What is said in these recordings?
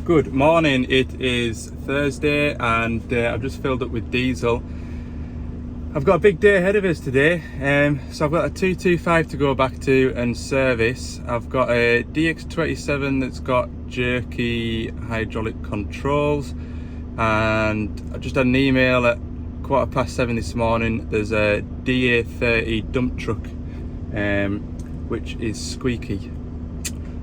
Good morning, it is Thursday and I've just filled up with diesel. I've got a big day ahead of us today, so I've got a 225 to go back to and service. I've got a DX27 that's got jerky hydraulic controls, and I just had an email at 7:15 this morning. There's a DA30 dump truck which is squeaky.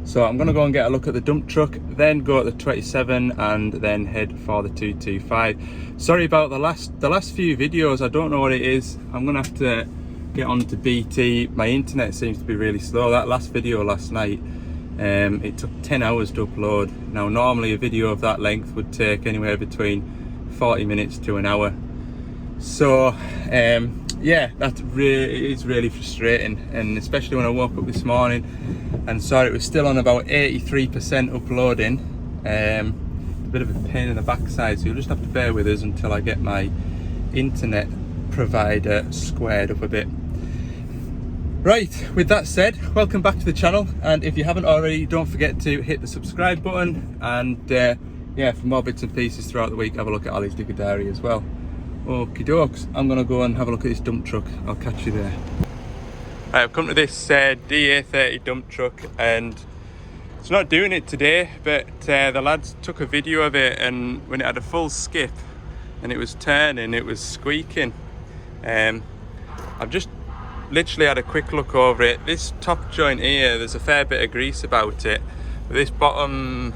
So I'm going to go and get a look at the dump truck, then go at the 27 and then head for the 225. Sorry about the last few videos, I don't know what it is. I'm going to have to get on to BT. My internet seems to be really slow. That last video last night, it took 10 hours to upload. Now normally a video of that length would take anywhere between 40 minutes to an hour. So yeah, it's really frustrating, and especially when I woke up this morning and saw it was still on about 83% uploading. A bit of a pain in the backside, so you'll just have to bear with us until I get my internet provider squared up a bit. Right, with that said, welcome back to the channel, and if you haven't already, don't forget to hit the subscribe button, and yeah, for more bits and pieces throughout the week, have a look at Ali's Digger Diary as well. Okie dokes, I'm gonna go and have a look at this dump truck. I'll catch you there. Right, I've come to this DA30 dump truck, and it's not doing it today, but the lads took a video of it, and when it had a full skip and it was turning, it was squeaking. I've just literally had a quick look over it. This top joint here, there's a fair bit of grease about it, but this bottom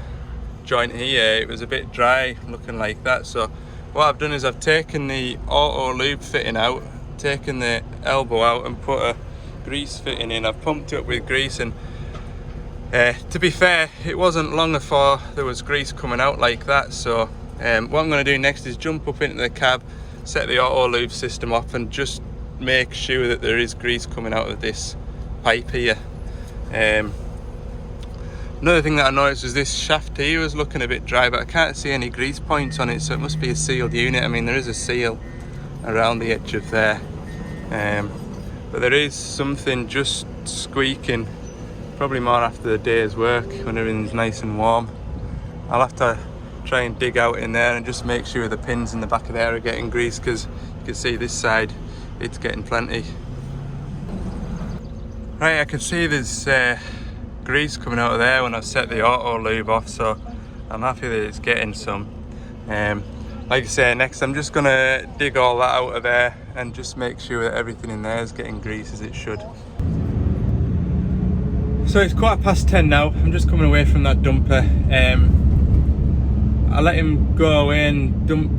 joint here, it was a bit dry looking like that. So what I've done is I've taken the auto lube fitting out, taken the elbow out and put a grease fitting in. I've pumped it up with grease, and to be fair, it wasn't long before there was grease coming out like that. So what I'm going to do next is jump up into the cab, set the auto lube system off, and just make sure that there is grease coming out of this pipe here. Another thing that I noticed was this shaft here was looking a bit dry, but I can't see any grease points on it, so it must be a sealed unit. I mean, there is a seal around the edge of there, but there is something just squeaking, probably more after the day's work when everything's nice and warm. I'll have to try and dig out in there and just make sure the pins in the back of there are getting grease, because you can see this side, it's getting plenty. Right, I can see there's grease coming out of there when I set the auto lube off, so I'm happy that it's getting some. Like I say, next I'm just gonna dig all that out of there and just make sure that everything in there is getting grease as it should. So it's 10:15 now. I'm just coming away from that dumper. I let him go away and dump.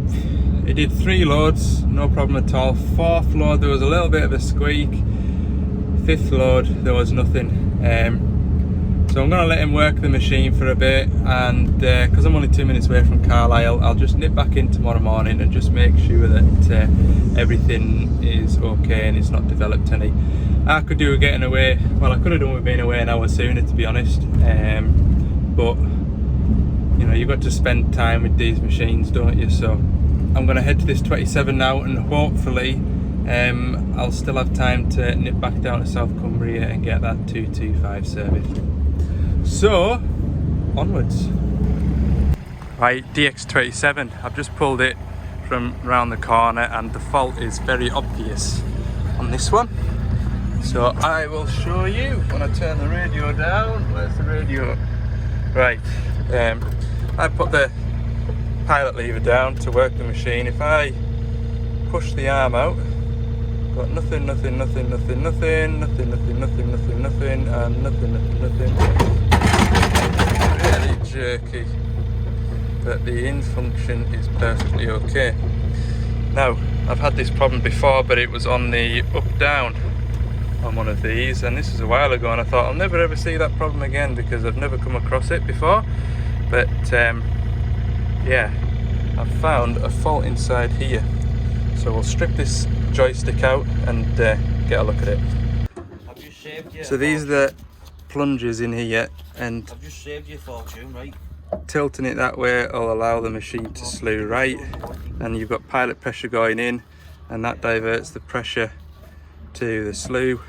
He did 3 loads, no problem at all. 4th load there was a little bit of a squeak. 5th load there was nothing. So I'm going to let him work the machine for a bit, and because I'm only 2 minutes away from Carlisle, I'll just nip back in tomorrow morning and just make sure that everything is okay and it's not developed any. I could do with getting away, well, I could have done with being away an hour sooner, to be honest, but you know, you've got to spend time with these machines, don't you? So I'm going to head to this 27 now, and hopefully I'll still have time to nip back down to South Cumbria and get that 225 serviced. So, onwards. Right, DX27, I've just pulled it from round the corner, and the fault is very obvious on this one. So I will show you when I turn the radio down. Where's the radio? Right, I put the pilot lever down to work the machine. If I push the arm out, got nothing, and nothing. Really jerky, but the in function is perfectly okay. Now, I've had this problem before, but it was on the up-down on one of these, and this was a while ago, and I thought I'll never ever see that problem again because I've never come across it before. But yeah, I've found a fault inside here. So we'll strip this joystick out and get a look at it. I've just saved you. So these are the plungers in here, and I've just saved your fortune, right? Tilting it that way will allow the machine to slew right, and you've got pilot pressure going in, and that diverts the pressure to the slew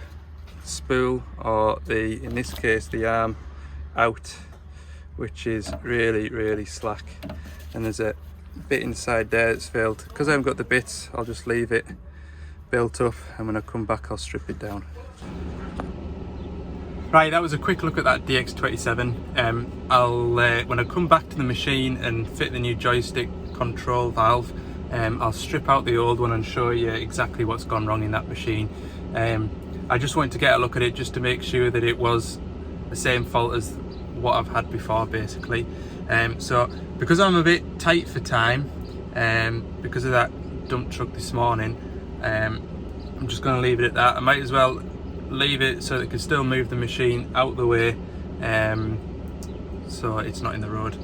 spool, or the, in this case, the arm out which is really slack, and there's a bit inside there that's failed. Because I haven't got the bits, I'll just leave it built up, and when I come back I'll strip it down. Right, that was a quick look at that DX27. I'll when I come back to the machine and fit the new joystick control valve, I'll strip out the old one and show you exactly what's gone wrong in that machine. I just wanted to get a look at it just to make sure that it was the same fault as what I've had before, basically. So because I'm a bit tight for time, because of that dump truck this morning, I'm just going to leave it at that. I might as well leave it so that it can still move the machine out the way, so it's not in the road.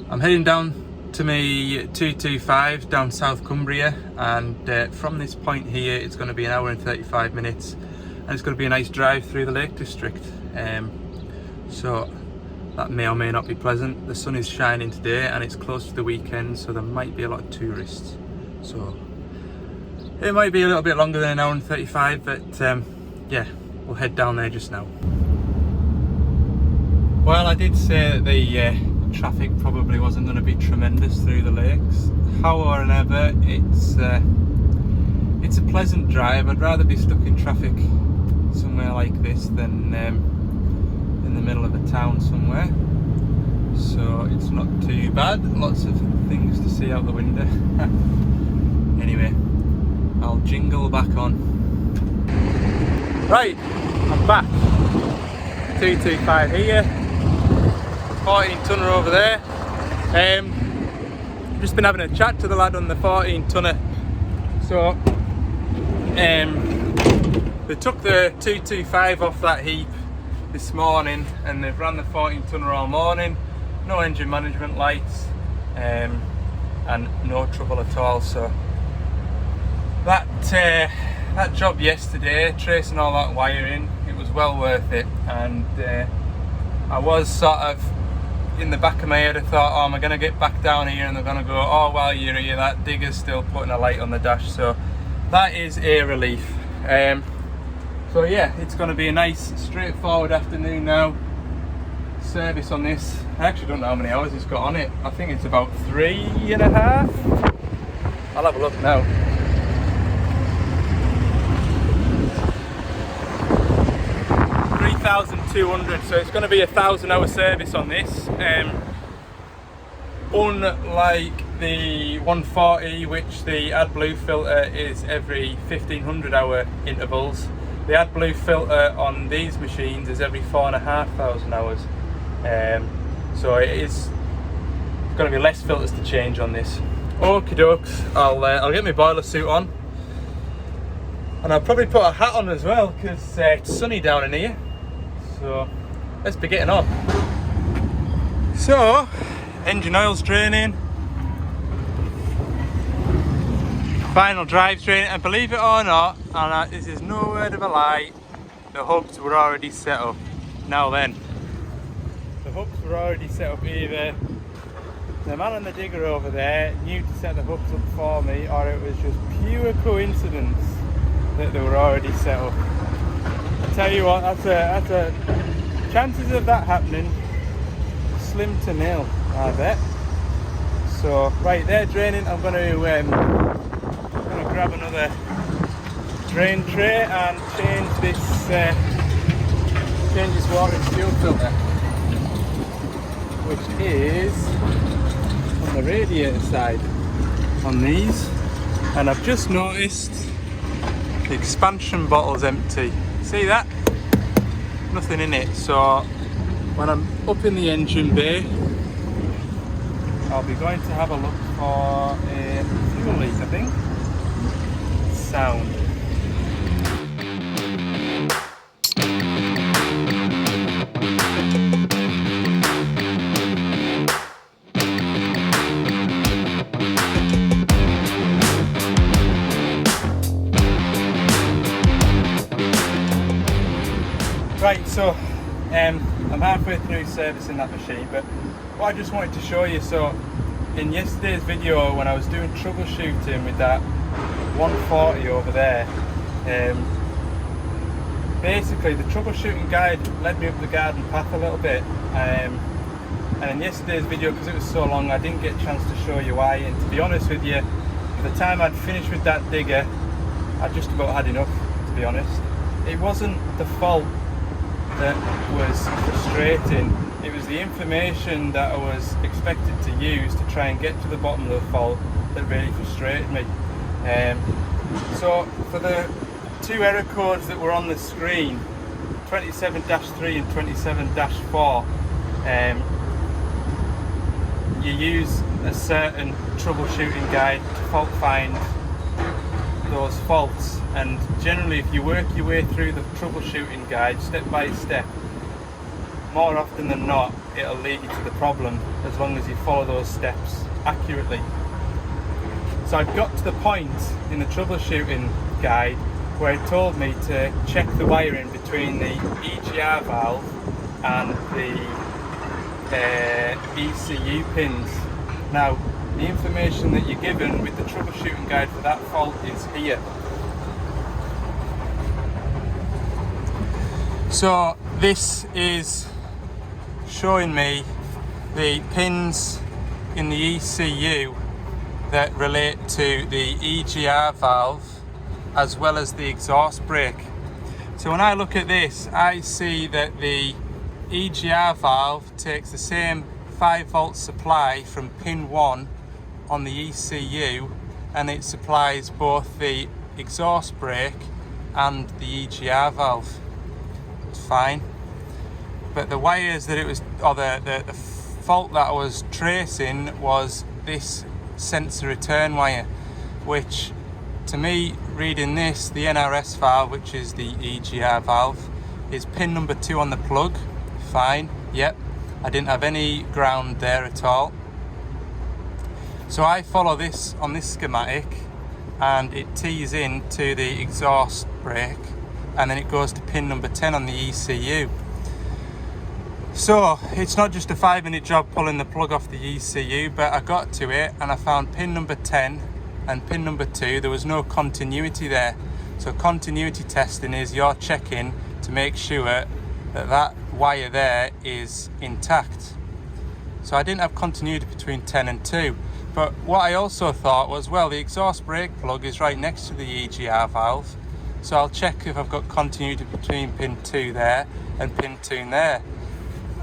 I'm heading down to my 225 down South Cumbria, and from this point here it's going to be an hour and 35 minutes, and it's going to be a nice drive through the Lake District. So that may or may not be pleasant. The sun is shining today and it's close to the weekend, so there might be a lot of tourists, so it might be a little bit longer than an hour and 35, but yeah, we'll head down there just now. Well, I did say that the traffic probably wasn't going to be tremendous through the lakes. However, it's a pleasant drive. I'd rather be stuck in traffic somewhere like this than in the middle of a town somewhere. So it's not too bad. Lots of things to see out the window. Anyway, I'll jingle back on. Right, I'm back. 225 here, 14 tonner over there. Just been having a chat to the lad on the 14 tonner. So they took the 225 off that heap this morning, and they've ran the 14 tonner all morning. No engine management lights, and no trouble at all. So that job yesterday, tracing all that wiring, it was well worth it. And I was sort of in the back of my head, I thought, oh, am I going to get back down here and they're going to go, oh, while you're here, that digger's still putting a light on the dash. So that is a relief. So yeah, it's going to be a nice straightforward afternoon now. Service on this, I actually don't know how many hours it's got on it. I think it's about 3.5. I'll have a look now. 3,200, so it's going to be a 1,000-hour service on this. Unlike the 140, which the AdBlue filter is every 1,500-hour intervals, the AdBlue filter on these machines is every 4,500 hours. So it is going to be less filters to change on this. Okie dokes, I'll get my boiler suit on, and I'll probably put a hat on as well because it's sunny down in here. So let's be getting on. So engine oil's draining, final drive's draining, and believe it or not, and this is no word of a lie, the hubs were already set up. Now then, the hubs were already set up. Either the man on the digger over there knew to set the hubs up for me, or it was just pure coincidence that they were already set up. I tell you what, that's a chances of that happening slim to nil, I bet. So right, they're draining. I'm going to grab another drain tray and change this water and fuel filter, which is on the radiator side on these. And I've just noticed the expansion bottle's empty. See that? Nothing in it. So when I'm up in the engine bay, I'll be going to have a look for a fuel leak, I think. Sound. Right, so I'm halfway through servicing that machine, but what I just wanted to show you, so in yesterday's video when I was doing troubleshooting with that 140 over there, basically the troubleshooting guide led me up the garden path a little bit, and And in yesterday's video, because it was so long, I didn't get a chance to show you why. And to be honest with you, by the time I'd finished with that digger, I just about had enough, to be honest. It wasn't the fault that was frustrating, it was the information that I was expected to use to try and get to the bottom of the fault that really frustrated me. So for the two error codes that were on the screen, 27-3 and 27-4, you use a certain troubleshooting guide to fault find those faults, and generally if you work your way through the troubleshooting guide step by step, more often than not it'll lead you to the problem as long as you follow those steps accurately. So I've got to the point in the troubleshooting guide where it told me to check the wiring between the EGR valve and the ECU pins. Now, the information that you're given with the troubleshooting guide for that fault is here. So this is showing me the pins in the ECU that relate to the EGR valve as well as the exhaust brake. So when I look at this, I see that the EGR valve takes the same 5 volt supply from pin 1 on the ECU, and it supplies both the exhaust brake and the EGR valve. It's fine. But the wires that it was, or the fault that I was tracing was this sensor return wire, which to me, reading this, the NRS valve, which is the EGR valve, is pin number 2 on the plug. Fine, yep, I didn't have any ground there at all. So I follow this on this schematic and it tees into the exhaust brake, and then it goes to pin number 10 on the ECU. So it's not just a 5-minute job pulling the plug off the ECU, but I got to it and I found pin number 10 and pin number 2, there was no continuity there. So continuity testing is you're checking to make sure that that wire there is intact. So I didn't have continuity between 10 and 2. But what I also thought was, well, the exhaust brake plug is right next to the EGR valve, so I'll check if I've got continuity between pin 2 there and pin 2 there.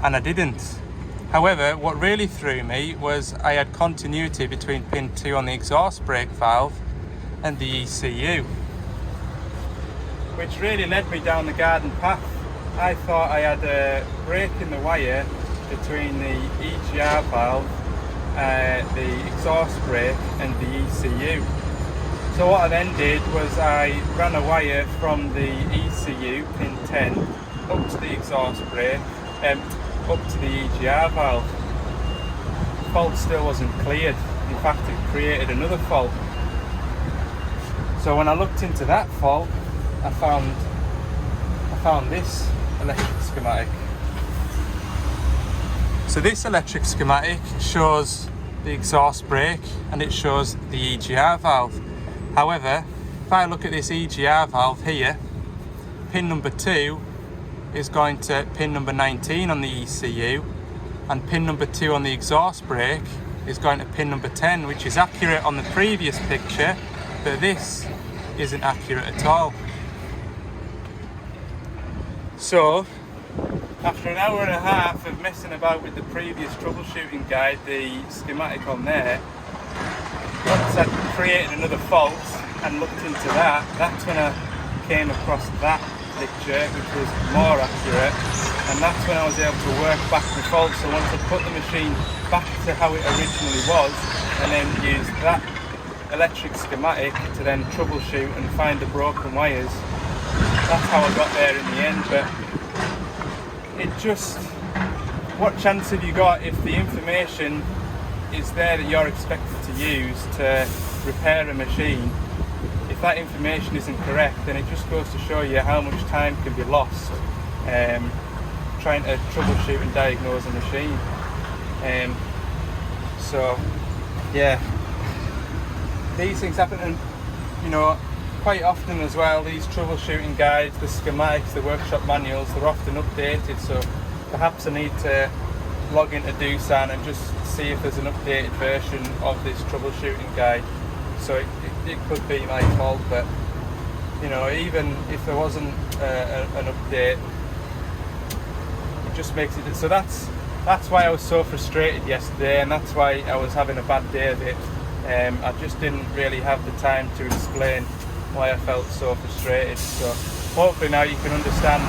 And I didn't. However, what really threw me was I had continuity between pin 2 on the exhaust brake valve and the ECU, which really led me down the garden path. I thought I had a break in the wire between the EGR valve, the exhaust brake and the ECU. So what I then did was I ran a wire from the ECU pin 10 up to the exhaust brake, up to the EGR valve. The fault still wasn't cleared. In fact, it created another fault. So when I looked into that fault, I found this electric schematic. So this electric schematic shows the exhaust brake and it shows the EGR valve. However, if I look at this EGR valve here, pin number 2 is going to pin number 19 on the ECU, and pin number 2 on the exhaust brake is going to pin number 10, which is accurate on the previous picture, but this isn't accurate at all. So after an hour and a half of messing about with the previous troubleshooting guide, the schematic on there, once I'd created another fault and looked into that, that's when I came across that picture, which was more accurate, and that's when I was able to work back the fault. So once I put the machine back to how it originally was, and then use that electric schematic to then troubleshoot and find the broken wires, that's how I got there in the end. But it just, what chance have you got if the information is there that you're expected to use to repair a machine? If that information isn't correct, then it just goes to show you how much time can be lost trying to troubleshoot and diagnose a machine. So yeah, these things happen, and you know, quite often as well, these troubleshooting guides, the schematics, the workshop manuals, they're often updated, so perhaps I need to log into Doosan and just see if there's an updated version of this troubleshooting guide. So it could be my fault, but you know, even if there wasn't an update, it just makes it so. That's why I was so frustrated yesterday, and that's why I was having a bad day of it. I just didn't really have the time to explain why I felt so frustrated. So hopefully now you can understand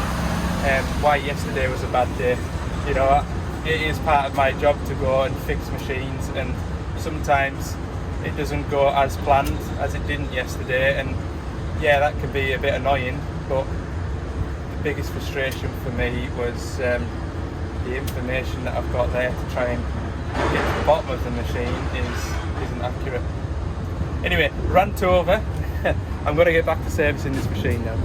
why yesterday was a bad day. You know, it is part of my job to go and fix machines, and sometimes it doesn't go as planned as it didn't yesterday, and yeah, that can be a bit annoying, but the biggest frustration for me was the information that I've got there to try and get to the bottom of the machine isn't accurate. Anyway, rant over. I'm going to get back to servicing this machine now.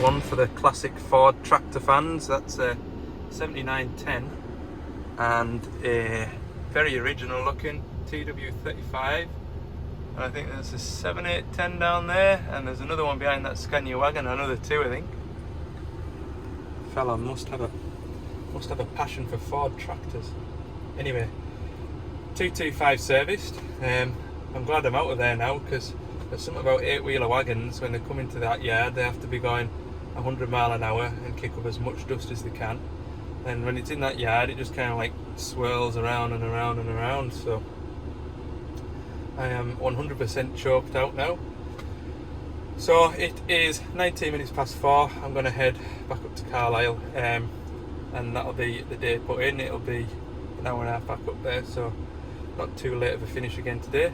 One for the classic Ford tractor fans. That's a 7910 and a very original looking TW35, and I think there's a 7810 down there, and there's another one behind that Scania wagon, another two I think. Fella must have a passion for Ford tractors. Anyway, 225 serviced. I'm glad I'm out of there now, because there's something about 8-wheeler wagons, when they come into that yard they have to be going 100 mile an hour and kick up as much dust as they can, and when it's in that yard it just kind of like swirls around and around and around. So I am 100% choked out now. So it is 19 minutes past 4. I'm going to head back up to Carlisle, and that'll be the day put in. It'll be an hour and a half back up there, so not too late of a finish again today.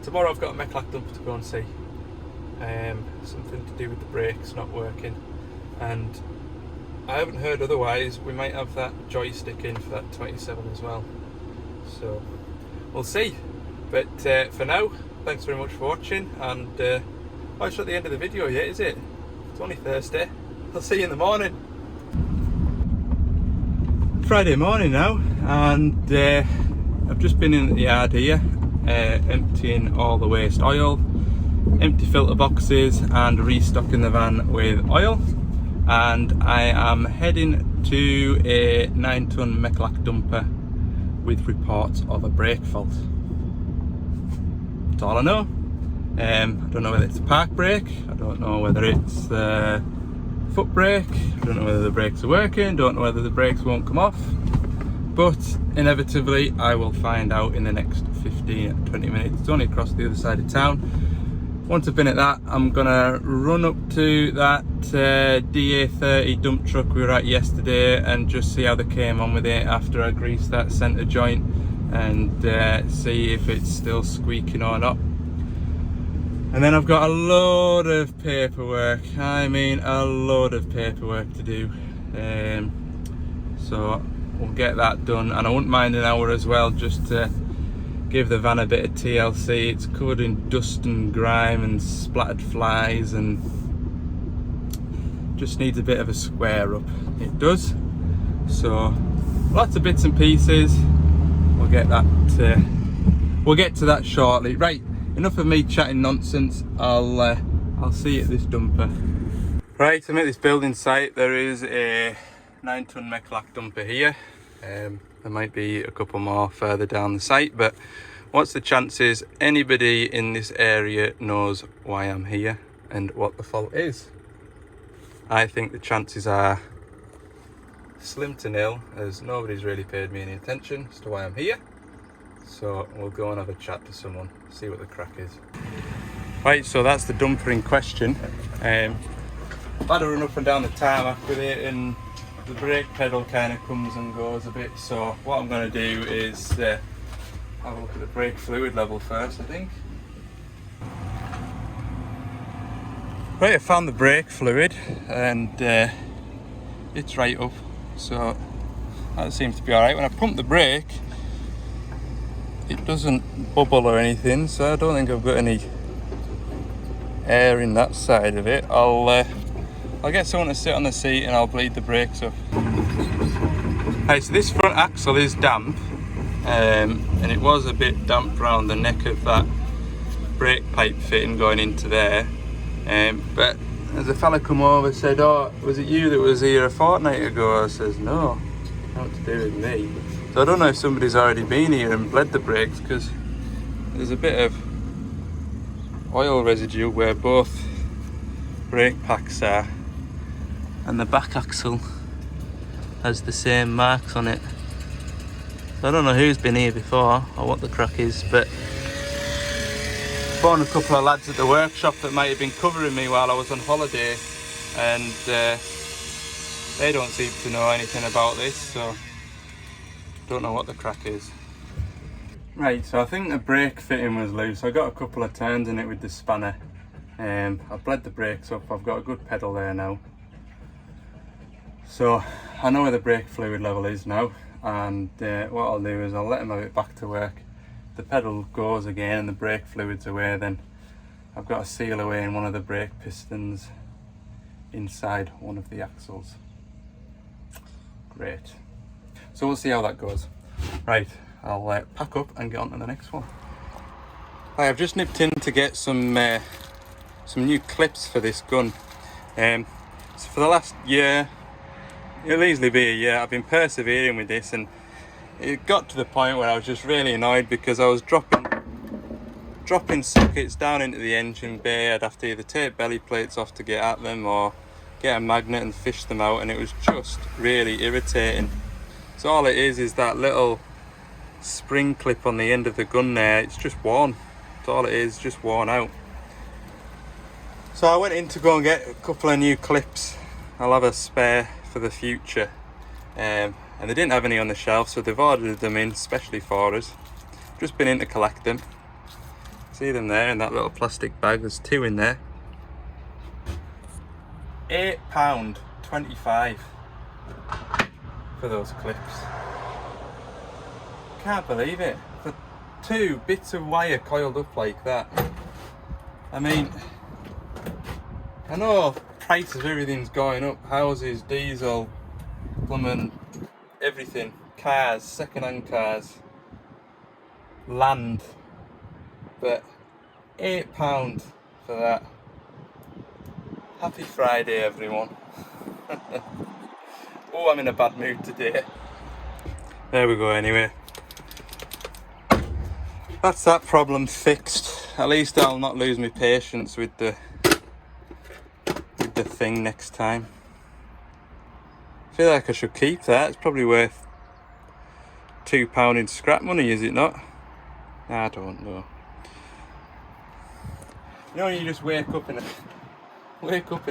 Tomorrow I've got a mech-lack dumper to go and see. Something to do with the brakes not working, and I haven't heard otherwise. We might have that joystick in for that 27 as well, so we'll see. But for now, thanks very much for watching, and oh, it's not the end of the video yet, is it? It's only Thursday. I'll see you in the morning. Friday morning now, and I've just been in the yard here, emptying all the waste oil, empty filter boxes and restocking the van with oil, and I am heading to a 9-ton mech-lack dumper with reports of a brake fault. That's all I know. I don't know whether it's a park brake, I don't know whether it's a foot brake, I don't know whether the brakes are working, don't know whether the brakes won't come off, but inevitably I will find out in the next 15-20 minutes. It's only across the other side of town. Once I've been at that, I'm gonna run up to that DA30 dump truck we were at yesterday and just see how they came on with it after I greased that centre joint, and see if it's still squeaking or not. And then I've got a load of paperwork, I mean a load of paperwork to do. So we'll get that done, and I wouldn't mind an hour as well just to give the van a bit of TLC. It's covered in dust and grime and splattered flies and just needs a bit of a square up. It does. So lots of bits and pieces. We'll get to that shortly. Right, enough of me chatting nonsense. I'll see you at this dumper. Right, I'm at this building site. There is a 9-ton mech-lack dumper here. There might be a couple more further down the site, but what's the chances anybody in this area knows why I'm here and what the fault is? I think the chances are slim to nil, as nobody's really paid me any attention as to why I'm here. So we'll go and have a chat to someone, see what the crack is. Right, so that's the dumper in question. I've had a run up and down the tarmac with it, and the brake pedal kind of comes and goes a bit, so what I'm going to do is have a look at the brake fluid level first, I think. Right, I found the brake fluid, and it's right up, so that seems to be alright. When I pump the brake, it doesn't bubble or anything, so I don't think I've got any air in that side of it. I'll get someone to sit on the seat and I'll bleed the brakes up. Right, so this front axle is damp, and it was a bit damp around the neck of that brake pipe fitting going into there, but as a fella come over said, "Oh, was it you that was here a fortnight ago?" I says, "No, nothing to do with me." So I don't know if somebody's already been here and bled the brakes, because there's a bit of oil residue where both brake packs are, and the back axle has the same marks on it. So I don't know who's been here before or what the crack is, but found a couple of lads at the workshop that might have been covering me while I was on holiday, and they don't seem to know anything about this, so don't know what the crack is. Right, so I think the brake fitting was loose. I got a couple of turns in it with the spanner. I've bled the brakes up, I've got a good pedal there now. So I know where the brake fluid level is now, and what I'll do is I'll let them have it back to work. The pedal goes again and the brake fluid's away, then I've got to seal away in one of the brake pistons inside one of the axles. Great. So we'll see how that goes. Right, I'll pack up and get on to the next one. I've just nipped in to get some new clips for this gun. So for the last year, it'll easily be a year, I've been persevering with this, and it got to the point where I was just really annoyed because I was dropping sockets down into the engine bay. I'd have to either take belly plates off to get at them or get a magnet and fish them out, and it was just really irritating. So all it is that little spring clip on the end of the gun there, it's just worn. That's all it is, just worn out. So I went in to go and get a couple of new clips. I'll have a spare for the future, and they didn't have any on the shelf, so they've ordered them in specially for us. Just been in to collect them. See them there in that little plastic bag, there's 2 in there. £8.25 for those clips. Can't believe it, for 2 bits of wire coiled up like that. I mean, I know price of everything's going up, houses, diesel, plumbing, everything, cars, second-hand cars, land, but £8 for that. Happy Friday, everyone. Oh, I'm in a bad mood today. There we go anyway. That's that problem fixed. At least I'll not lose my patience with the thing next time. I feel like I should keep that. It's probably worth £2 in scrap money, is it not? I don't know. You know, when you just wake up in a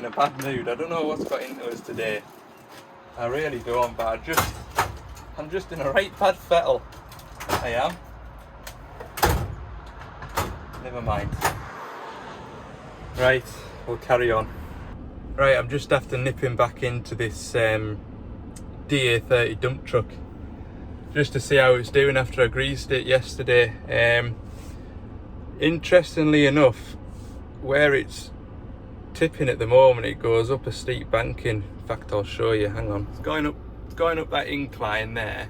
bad mood. I don't know what's got into us today. I really don't, but I'm just in a right bad fettle. I am. Never mind. Right, we'll carry on. Right, I'm just after nipping back into this DA30 dump truck just to see how it's doing after I greased it yesterday. Interestingly enough, where it's tipping at the moment, it goes up a steep banking. In fact, I'll show you, hang on. It's going up that incline there,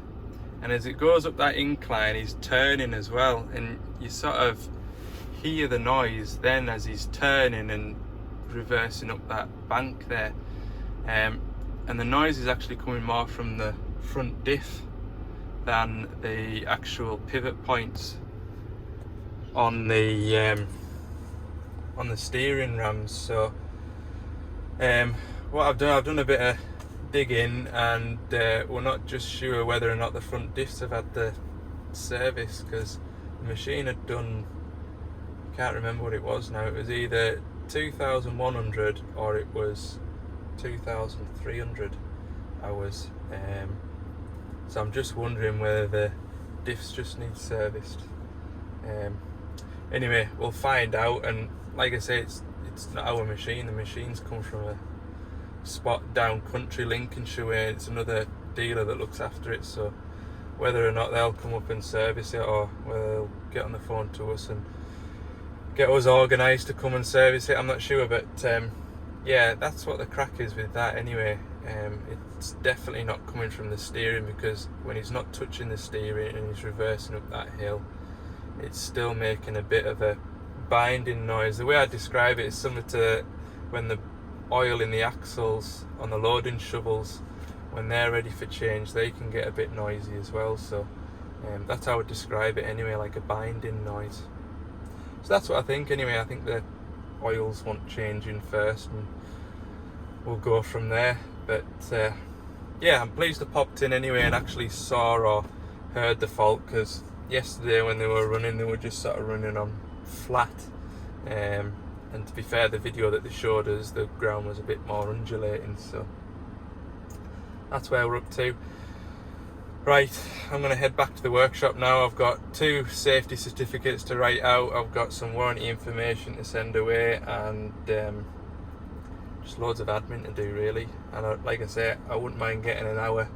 and as it goes up that incline, he's turning as well, and you sort of hear the noise then as he's turning and reversing up that bank there, and the noise is actually coming more from the front diff than the actual pivot points on the steering rams. So what I've done a bit of digging, and we're not just sure whether or not the front diffs have had the service, because the machine had done, can't remember what it was now, it was either 2,100 or it was 2,300 hours. So I'm just wondering whether the diffs just need serviced. Anyway, we'll find out, and like I say, it's not our machine. The machine's come from a spot down country, Lincolnshire way. It's another dealer that looks after it, so whether or not they'll come up and service it, or whether they'll get on the phone to us and get us organised to come and service it. I'm not sure, but yeah, that's what the crack is with that anyway. It's definitely not coming from the steering, because when he's not touching the steering and he's reversing up that hill, it's still making a bit of a binding noise. The way I describe it is similar to when the oil in the axles on the loading shovels, when they're ready for change, they can get a bit noisy as well. So that's how I would describe it anyway, like a binding noise. So that's what I think anyway. I think the oils want changing first and we'll go from there. But yeah, I'm pleased I popped in anyway and actually saw or heard the fault, because yesterday when they were running, they were just sort of running on flat, and to be fair, the video that they showed us, the ground was a bit more undulating. So that's where we're up to. Right, I'm going to head back to the workshop now. I've got 2 safety certificates to write out, I've got some warranty information to send away, and just loads of admin to do really. And like I say, I wouldn't mind getting an hour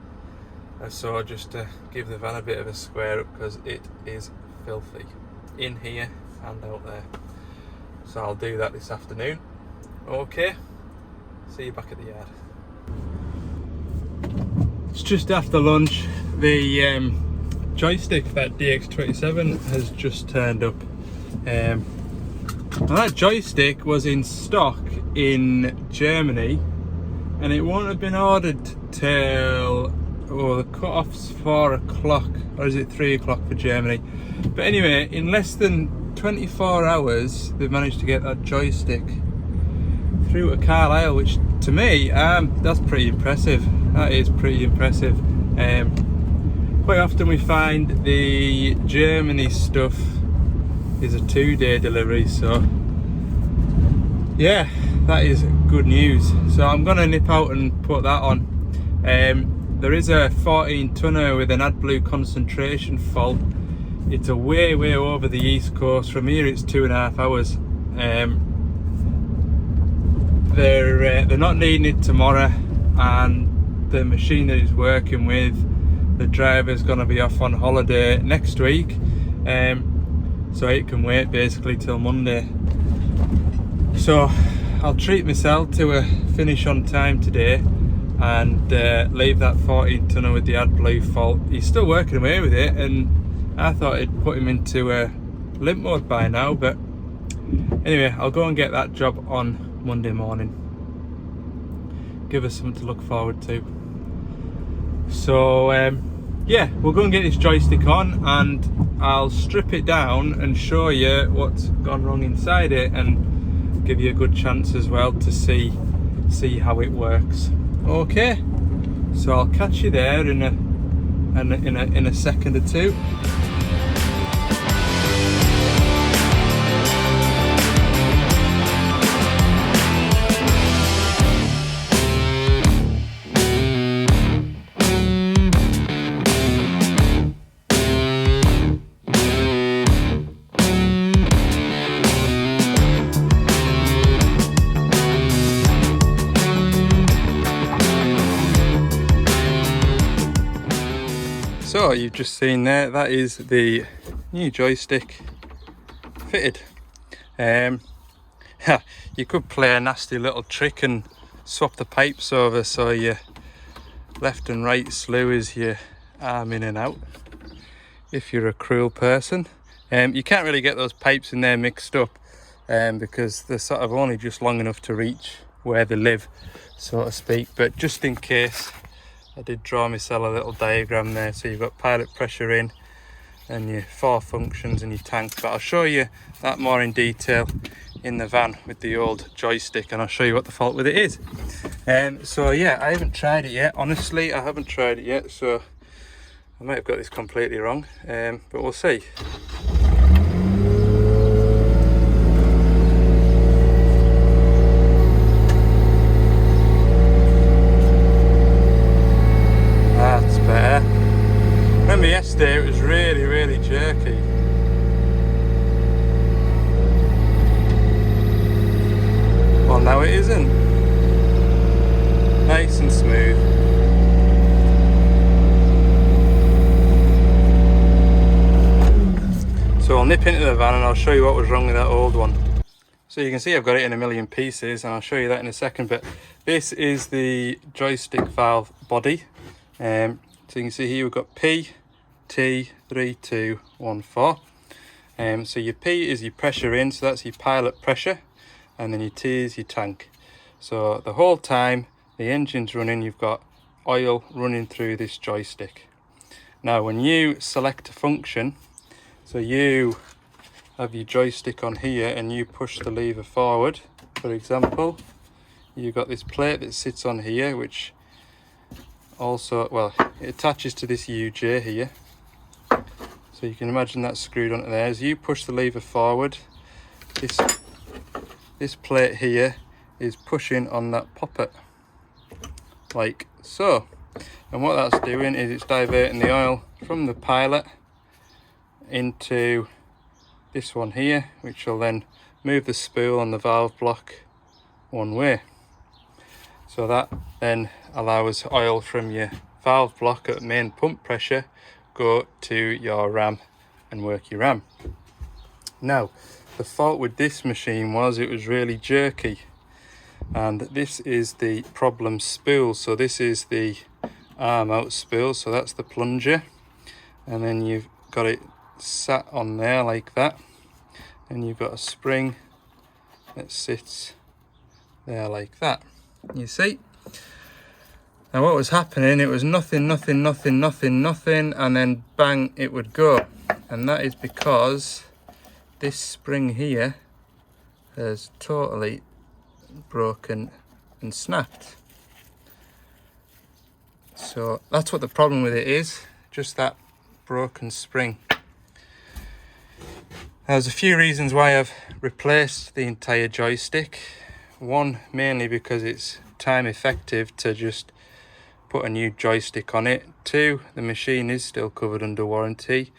or so just to give the van a bit of a square up, because it is filthy in here and out there. So I'll do that this afternoon. Okay, see you back at the yard. It's just after lunch. The joystick, that DX27, has just turned up. Now that joystick was in stock in Germany, and it won't have been ordered till, the cut-off's 4 o'clock, or is it 3 o'clock for Germany? But anyway, in less than 24 hours, they've managed to get that joystick through to Carlisle, which to me, that's pretty impressive. That is pretty impressive. Quite often we find the Germany stuff is a 2-day delivery, so yeah, that is good news. So I'm gonna nip out and put that on. There is a 14 tonner with an AdBlue concentration fault. It's a way over the east coast. From here it's 2.5 hours. They're not needing it tomorrow, and the machine that it's working with, the driver's going to be off on holiday next week, so it can wait basically till Monday. So I'll treat myself to a finish on time today and leave that 14 tonner with the AdBlue fault. He's still working away with it, and I thought it'd put him into limp mode by now, but anyway, I'll go and get that job on Monday morning. Give us something to look forward to. So yeah, we'll go and get this joystick on, and I'll strip it down and show you what's gone wrong inside it, and give you a good chance as well to see how it works. Okay, so I'll catch you there in a second or two. So you've just seen there, that is the new joystick fitted. You could play a nasty little trick and swap the pipes over so your left and right slews your arm in and out, if you're a cruel person. You can't really get those pipes in there mixed up, because they're sort of only just long enough to reach where they live, so to speak. But just in case, I did draw myself a little diagram there. So you've got pilot pressure in, and your 4 functions and your tanks, but I'll show you that more in detail in the van with the old joystick, and I'll show you what the fault with it is. So yeah, I haven't tried it yet. Honestly, I haven't tried it yet, so I might have got this completely wrong, but we'll see. That's better. Remember yesterday it was really jerky. Well, now it isn't. Nice and smooth. dip into the van and I'll show you what was wrong with that old one. So you can see I've got it in a million pieces, and I'll show you that in a second, but this is the joystick valve body. So you can see here we've got PT3214. So your P is your pressure in, so that's your pilot pressure, and then your T is your tank. So the whole time the engine's running, you've got oil running through this joystick. Now when you select a function, so you have your joystick on here and you push the lever forward, for example, you've got this plate that sits on here, which also, well, it attaches to this UJ here. So you can imagine that's screwed onto there. As you push the lever forward, this plate here is pushing on that poppet, like so. And what that's doing is it's diverting the oil from the pilot into this one here, which will then move the spool on the valve block one way. So that then allows oil from your valve block at main pump pressure go to your ram and work your ram. Now the fault with this machine was it was really jerky, and this is the problem spool. So this is the arm out spool, so that's the plunger, and then you've got it sat on there like that, and you've got a spring that sits there like that, you see. Now what was happening, it was nothing, and then bang, it would go. And that is because this spring here has totally broken and snapped. So that's what the problem with it is, just that broken spring. There's a few reasons why I've replaced the entire joystick. One, mainly because it's time effective to just put a new joystick on it. Two, the machine is still covered under warranty.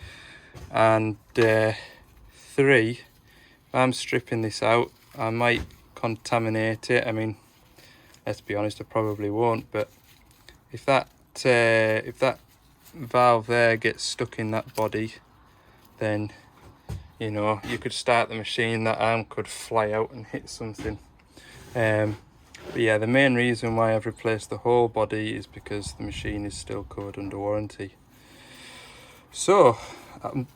And three, if I'm stripping this out, I might contaminate it. I mean, let's be honest, I probably won't, but if that valve there gets stuck in that body, then you know, you could start the machine, that arm could fly out and hit something. But yeah, the main reason why I've replaced the whole body is because the machine is still covered under warranty. So I'm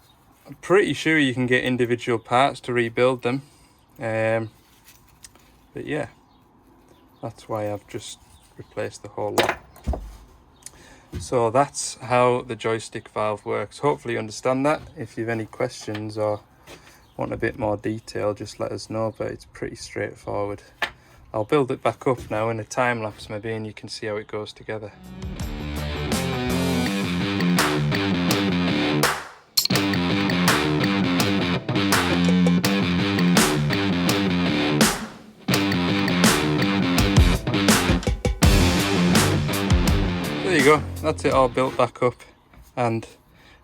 pretty sure you can get individual parts to rebuild them, but yeah, that's why I've just replaced the whole lot. So that's how the joystick valve works. Hopefully you understand that. If you have any questions or want a bit more detail, just let us know, but it's pretty straightforward. I'll build it back up now in a time lapse maybe, and you can see how it goes together. There you go, that's it all built back up. And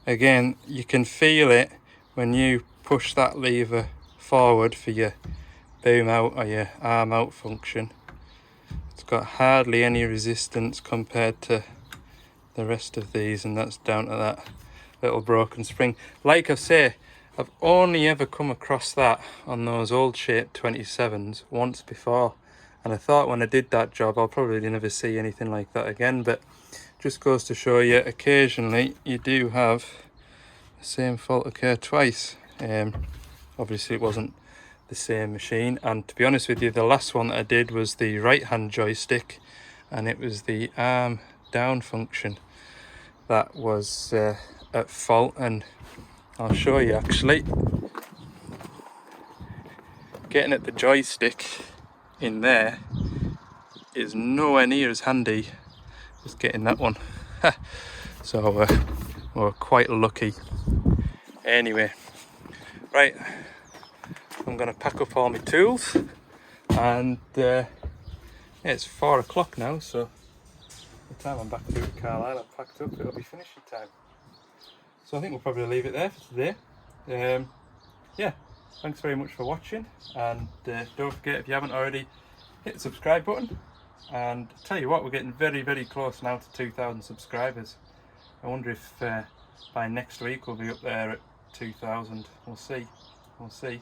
again, you can feel it when you push that lever forward for your boom out or your arm out function. It's got hardly any resistance compared to the rest of these, and that's down to that little broken spring. Like I say, I've only ever come across that on those old shape 27s once before, and I thought when I did that job I'll probably never see anything like that again, but just goes to show you occasionally you do have the same fault occur twice. Obviously it wasn't the same machine, and to be honest with you, the last one that I did was the right hand joystick, and it was the arm down function that was at fault. And I'll show you actually, getting at the joystick in there is nowhere near as handy as getting that one. So we're quite lucky. Anyway, right, I'm gonna pack up all my tools, and yeah, it's 4 o'clock now, so by the time I'm back to Carlisle, I've packed up, it'll be finishing time. So I think we'll probably leave it there for today. Yeah, thanks very much for watching, and don't forget, if you haven't already, hit the subscribe button. And tell you what, we're getting very, very close now to 2,000 subscribers. I wonder if by next week we'll be up there at 2,000. We'll see. we'll see.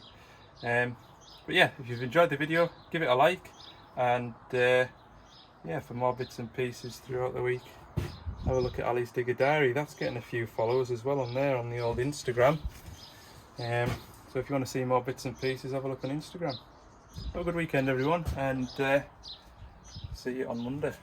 But yeah, if you've enjoyed the video, give it a like, and yeah, for more bits and pieces throughout the week, have a look at Ali's Digger Diary. That's getting a few followers as well on there, on the old Instagram. So if you want to see more bits and pieces, have a look on Instagram. Have a good weekend everyone, and see you on Monday.